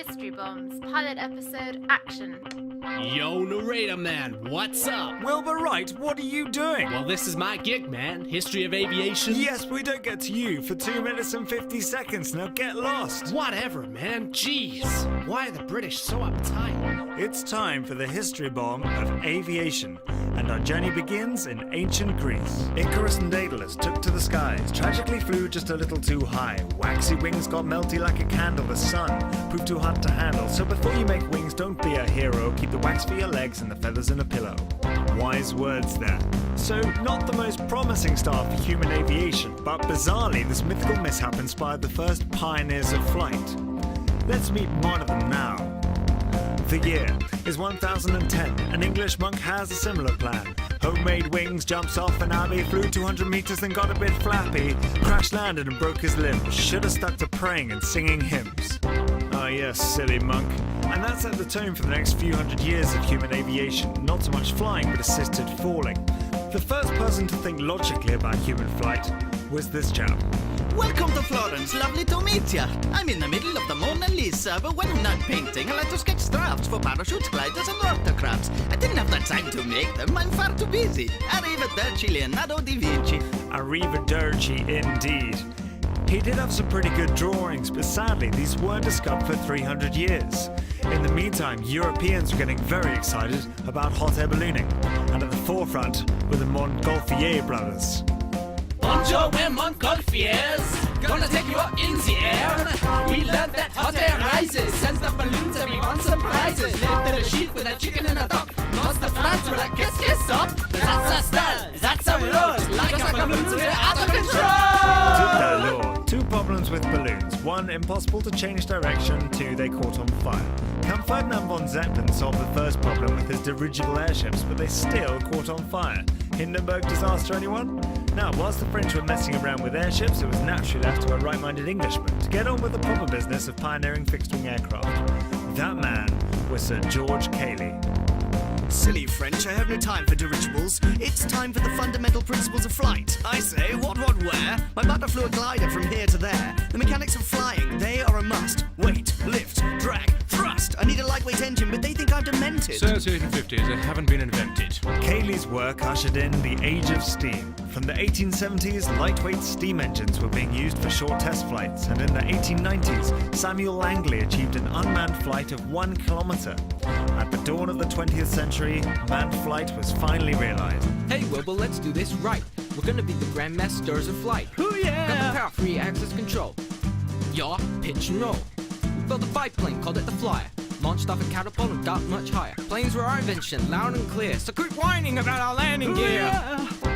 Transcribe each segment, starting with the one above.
History Bombs, pilot episode, action. Yo, narrator man, what's up? Wilbur Wright, what are you doing? Well, this is my gig, man. History of aviation. Yes, we don't get to you for 2 minutes and 50 seconds. Now get lost. Whatever, man. Jeez. Why are the British so uptight? It's time for the history bomb of aviation. And our journey begins in ancient Greece. Icarus and Daedalus took to the skies, tragically flew just a little too high. Waxy wings got melty like a candle, the sun proved too hard to handle. So before you make wings, don't be a hero. Keep the wax for your legs and the feathers in a pillow. Wise words there. So, not the most promising start for human aviation, but bizarrely, this mythical mishap inspired the first pioneers of flight. Let's meet one of them now. The year is 1010. An English monk has a similar plan. Homemade wings, jumps off an abbey, flew 200 meters, then got a bit flappy. Crash landed and broke his limbs. Should have stuck to praying and singing hymns. Ah yes, silly monk. And that set the tone for the next few hundred years of human aviation. Not so much flying, but assisted falling. The first person to think logically about human flight was this chap. Welcome to Florence, lovely to meet ya. I'm in the middle of the Mona Lisa, but when I'm not painting, I like to sketch drafts for parachute gliders and autocrats. I didn't have the time to make them, I'm far too busy. Arrivederci, Leonardo da Vinci. Arrivederci indeed. He did have some pretty good drawings, but sadly these weren't discovered for 300 years. In the meantime, Europeans were getting very excited about hot air ballooning, and at the forefront were the Montgolfier brothers. Bonjour, we're Montgolfiers. Gonna take you up in the air. We learned that hot air rises, sends the balloons everyone surprises. Lifted a sheep with a chicken and a duck. Lost the France with a kiss up. That's our style, that's how we roll. Like our balloons, we're out of control. Two problems with balloons. One, impossible to change direction. Two, they caught on fire. Count Ferdinand von Zeppelin solved the first problem with his dirigible airships, but they still caught on fire. Hindenburg disaster, anyone? Now, whilst the French were messing around with airships, it was naturally left to a right-minded Englishman to get on with the proper business of pioneering fixed-wing aircraft. That man was Sir George Cayley. Silly French, I have no time for dirigibles. It's time for the fundamental principles of flight. I say, what, where? My mother flew a glider from here to there. The mechanics of flying, they are a must. Weight, lift, drag, thrust. I need a lightweight engine, but they think I'm demented. Since the 1850s, they haven't been invented. Cayley's work ushered in the age of steam. From the 1870s, lightweight steam engines were being used for short test flights, and in the 1890s, Samuel Langley achieved an unmanned flight of 1 kilometer. At the dawn of the 20th century, manned flight was finally realized. Hey Wilbur, let's do this right. We're gonna be the grandmasters of flight. Oh yeah! Got the power free axis control. Yaw, pitch and roll. We built a biplane, called it the Flyer. Launched off a catapult and got much higher. Planes were our invention, loud and clear. So quit whining about our landing gear.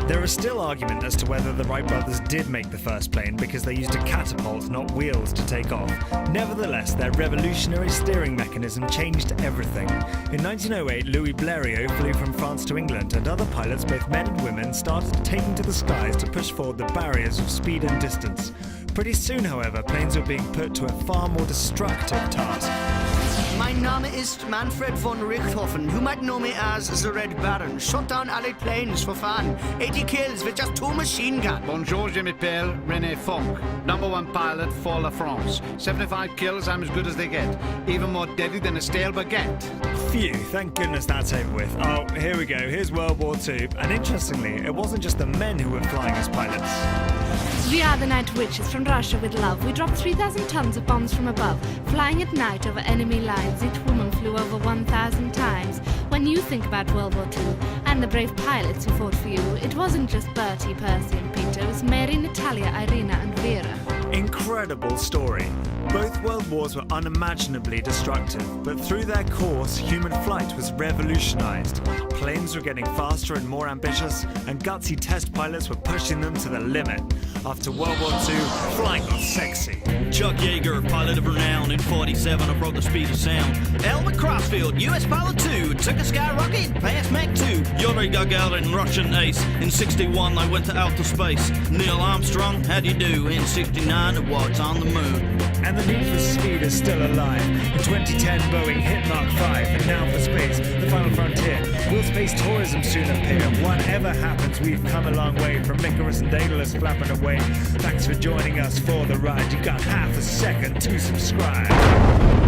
There is still argument as to whether the Wright brothers did make the first plane because they used a catapult, not wheels, to take off. Nevertheless, their revolutionary steering mechanism changed everything. In 1908, Louis Blériot flew from France to England, and other pilots, both men and women, started taking to the skies to push forward the barriers of speed and distance. Pretty soon, however, planes were being put to a far more destructive task. Mein Name ist Manfred von Richthofen. You might know me as the Red Baron. Shot down Allied planes for fun. 80 kills with just 2 machine guns. Bonjour, je m'appelle René Fonck. #1 pilot for La France. 75 kills, I'm as good as they get. Even more deadly than a stale baguette. Phew, thank goodness that's over with. Oh, here we go. Here's World War II. And interestingly, it wasn't just the men who were flying as pilots. We are the Night Witches from Russia with love. We dropped 3,000 tons of bombs from above. Flying at night over enemy lines, each woman flew over 1,000 times. When you think about World War II and the brave pilots who fought for you, it wasn't just Bertie, Percy and Peter. It was Mary, Natalia, Irina and Vera. Incredible story. Both world wars were unimaginably destructive, but through their course, human flight was revolutionized. Planes were getting faster and more ambitious, and gutsy test pilots were pushing them to the limit. After World War II, flying got sexy. Chuck Yeager, pilot of renown. In 47, I broke the speed of sound. Elmer Crossfield, US pilot 2, took a skyrocket past Mach 2. Yuri Gagarin, Russian ace. In 61, I went to outer space. Neil Armstrong, how'd you do? In 69, I walked on the moon. And the need for speed is still alive. In 2010, Boeing hit Mach 5, and now for space, the final frontier. Will space tourism soon appear? Whatever happens, we've come a long way from Icarus and Daedalus flapping away. Thanks for joining us for the ride. You got half a second to subscribe.